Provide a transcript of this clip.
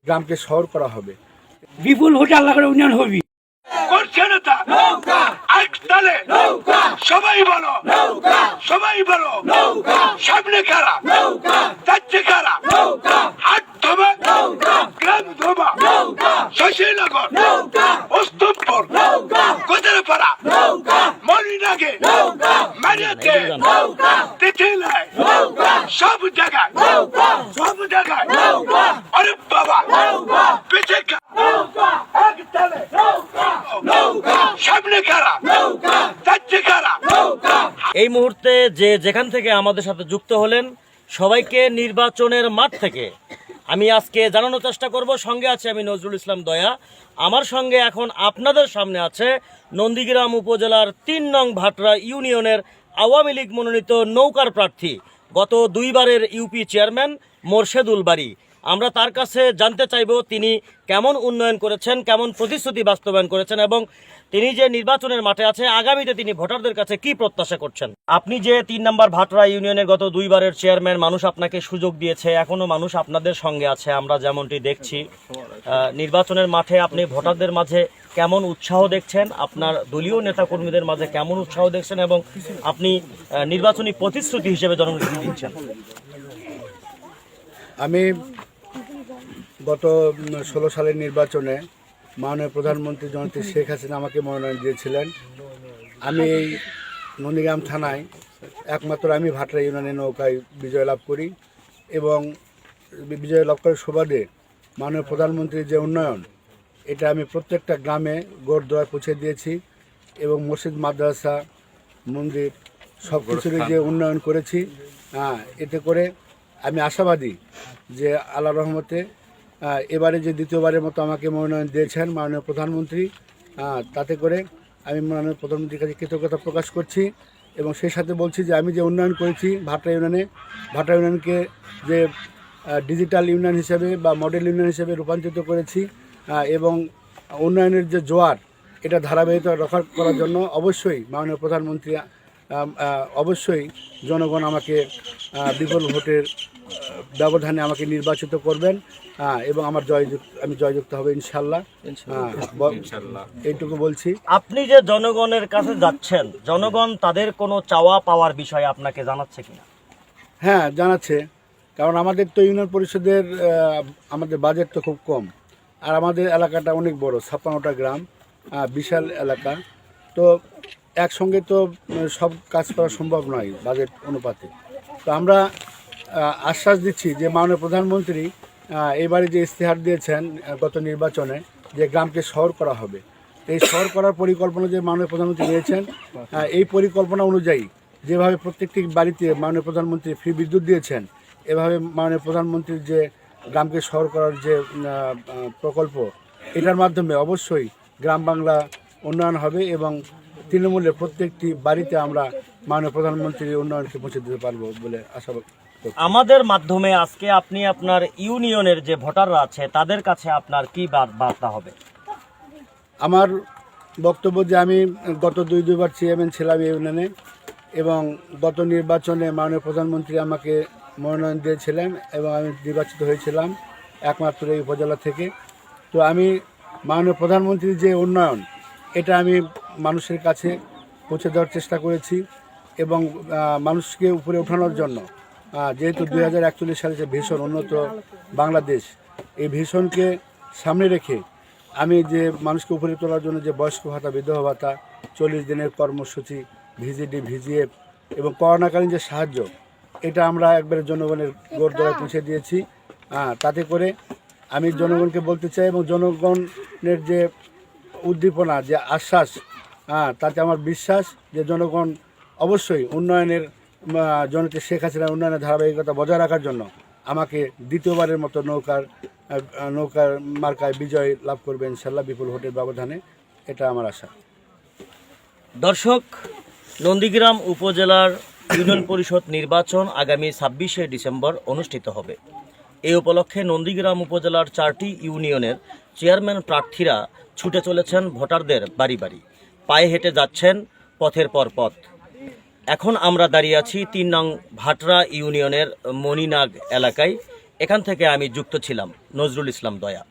গ্রামকে শহর করা হবে। বিপুল ভোটে আল্লাহ করে উন্নয়ন হবে। করছে না তা তাহলে সবাই বলো, সবাই বলো সামনে কারা, যাচ্ছে কারা, হাট ধোবা, গ্রাম ধোবা, শশীনগর, ওস্তবপুর, কোদারপাড়া, মরিনাগে, মারিয়াতে, তিথিলায়, সব জায়গায়, সব জায়গায়। আরে বাবা পিছে এক তালে সামনে কারা, যাচ্ছে কারা। এই মুহূর্তে যেখান থেকে আমাদের সাথে যুক্ত হলেন সবাইকে নির্বাচনের মাঠ থেকে আমি আজকে জানানোর চেষ্টা করব। সঙ্গে আছে আমি নজরুল ইসলাম দয়া। আমার সঙ্গে এখন আপনাদের সামনে আছে নন্দীগ্রাম উপজেলার ৩ নং ভাটরা ইউনিয়নের আওয়ামী লীগ মনোনীত নৌকার প্রার্থী, গত 2 বারের ইউপি চেয়ারম্যান মোরশেদুল বারী। আমরা তার কাছে জানতে চাইব তিনি কেমন উন্নয়ন করেছেন, কেমন প্রতিশ্রুতি বাস্তবায়ন করেছেন এবং তিনি যে নির্বাচনের মাঠে আছে আগামীতে তিনি ভোটারদের কাছে কি প্রত্যাশা করছেন। আপনি যে 3 নম্বর ভাটরা ইউনিয়নের গত 2 বারের চেয়ারম্যান, মানুষ আপনাকে সুযোগ দিয়েছে, এখনো মানুষ আপনাদের সঙ্গে আছে আমরা যেমনটি দেখছি। নির্বাচনের মাঠে আপনি ভোটারদের মাঝে কেমন উৎসাহ দেখছেন, আপনার দলীয় নেতাকর্মীদের মাঝে কেমন উৎসাহ দেখছেন এবং আপনি নির্বাচনী প্রতিশ্রুতি হিসেবে জনগণকে দিচ্ছেন? আমি গত 16 সালের নির্বাচনে মাননীয় প্রধানমন্ত্রী জননেত্রী শেখ হাসিনা আমাকে মনোনয়ন দিয়েছিলেন। আমি এই নন্দীগ্রাম থানায় একমাত্র আমি ভাটরা ইউনিয়নে নৌকায় বিজয় লাভ করি এবং বিজয় লাভ করার সুবাদে মাননীয় প্রধানমন্ত্রীর যে উন্নয়ন, এটা আমি প্রত্যেকটা গ্রামে গোরদোয়ায় পৌঁছে দিয়েছি এবং মসজিদ, মাদ্রাসা, মন্দির সব কিছুরই যে উন্নয়ন করেছি। এতে করে আমি আশাবাদী যে আল্লাহর রহমতে এবারে যে দ্বিতীয়বারের মতো আমাকে মনোনয়ন দিয়েছেন মাননীয় প্রধানমন্ত্রী, তাতে করে আমি মাননীয় প্রধানমন্ত্রীর কাছে কৃতজ্ঞতা প্রকাশ করছি এবং সেই সাথে বলছি যে আমি যে উন্নয়ন করেছি ভাটরা ইউনিয়নকে যে ডিজিটাল ইউনিয়ন হিসেবে বা মডেল ইউনিয়ন হিসেবে রূপান্তরিত করেছি এবং উন্নয়নের যে জোয়ার এটা ধারাবাহিকতা রক্ষা করার জন্য অবশ্যই মাননীয় প্রধানমন্ত্রী অবশ্যই জনগণ আমাকে বিপুল ভোটের ব্যবধানে আমাকে নির্বাচিত করবেন এবং আমি জয়যুক্ত হবে ইনশাল্লাহ। এইটুকু বলছি। আপনি যে জনগণের কাছে যাচ্ছেন, জনগণ তাদের কোনো চাওয়া পাওয়ার বিষয়ে আপনাকে জানাচ্ছে কিনা? হ্যাঁ, জানাচ্ছে। কারণ আমাদের তো ইউনিয়ন পরিষদের আমাদের বাজেট তো খুব কম, আর আমাদের এলাকাটা অনেক বড়, 56টা গ্রাম, বিশাল এলাকা। তো একসঙ্গে তো সব কাজ করা সম্ভব নয় বাজেট অনুপাতে। তো আমরা আশ্বাস দিচ্ছি যে মাননীয় প্রধানমন্ত্রী এবারে যে ইস্তেহার দিয়েছেন গত নির্বাচনে যে গ্রামকে শহর করা হবে, এই শহর করার পরিকল্পনা যে মাননীয় প্রধানমন্ত্রী নিয়েছেন, এই পরিকল্পনা অনুযায়ী যেভাবে প্রত্যেকটি বাড়িতে মাননীয় প্রধানমন্ত্রী ফ্রি বিদ্যুৎ দিয়েছেন, এভাবে মাননীয় প্রধানমন্ত্রীর যে গ্রামকে শহর করার যে প্রকল্প, এটার মাধ্যমে অবশ্যই গ্রাম বাংলা উন্নয়ন হবে এবং তৃণমূলের প্রত্যেকটি বাড়িতে আমরা মাননীয় প্রধানমন্ত্রীর উন্নয়নকে পৌঁছে দিতে পারবো বলে আশা করছি। আমাদের মাধ্যমে আজকে আপনি আপনার ইউনিয়নের যে ভোটাররা আছে তাদের কাছে আপনার কি বার্তা হবে? আমার বক্তব্য যে আমি গত 2 বার চেয়ারম্যান ছিলাম এই ইউনিয়নে এবং গত নির্বাচনে মাননীয় প্রধানমন্ত্রী আমাকে মনোনয়ন দিয়েছিলেন এবং আমি নির্বাচিত হয়েছিলাম একমাত্র এই উপজেলা থেকে। তো আমি মাননীয় প্রধানমন্ত্রীর যে উন্নয়ন, এটা আমি মানুষের কাছে পৌঁছে দেওয়ার চেষ্টা করেছি এবং মানুষকে উপরে ওঠানোর জন্য, যেহেতু 2041 সালে যে ভীষণ উন্নত বাংলাদেশ, এই ভীষণকে সামনে রেখে আমি যে মানুষকে উপরে তোলার জন্য যে বয়স্ক ভাতা, বিধবা ভাতা, 40 দিনের কর্মসূচি, ভিজিডি, ভিজিএফ এবং করোনাকালীন যে সাহায্য, এটা আমরা একবারে জনগণের গোরদোয়ায় পৌঁছে দিয়েছি। তাতে করে আমি জনগণকে বলতে চাই এবং জনগণের যে উদ্দীপনা, যে আশ্বাস, তাতে আমার বিশ্বাস যে জনগণ অবশ্যই উন্নয়নের জননেত্রী শেখ হাসিনার উন্নয়নের ধারাবাহিকতা বজায় রাখার জন্য আমাকে দ্বিতীয়বারের মতো নৌকার মার্কায় বিজয় লাভ করবে ইনশাল্লাহ বিপুল ভোটের ব্যবধানে। এটা আমার আশা। দর্শক, নন্দীগ্রাম উপজেলার ইউনিয়ন পরিষদ নির্বাচন আগামী 26শে ডিসেম্বর অনুষ্ঠিত হবে। এই উপলক্ষে নন্দীগ্রাম উপজেলার 4টি ইউনিয়নের চেয়ারম্যান প্রার্থীরা ছুটে চলেছেন ভোটারদের বাড়ি বাড়ি, পায়ে হেঁটে যাচ্ছেন পথের পর পথ। এখন আমরা দাঁড়িয়ে আছি 3 নং ভাটরা ইউনিয়নের মনিনাগ এলাকায়। এখান থেকে আমি যুক্ত ছিলাম নজরুল ইসলাম দয়া।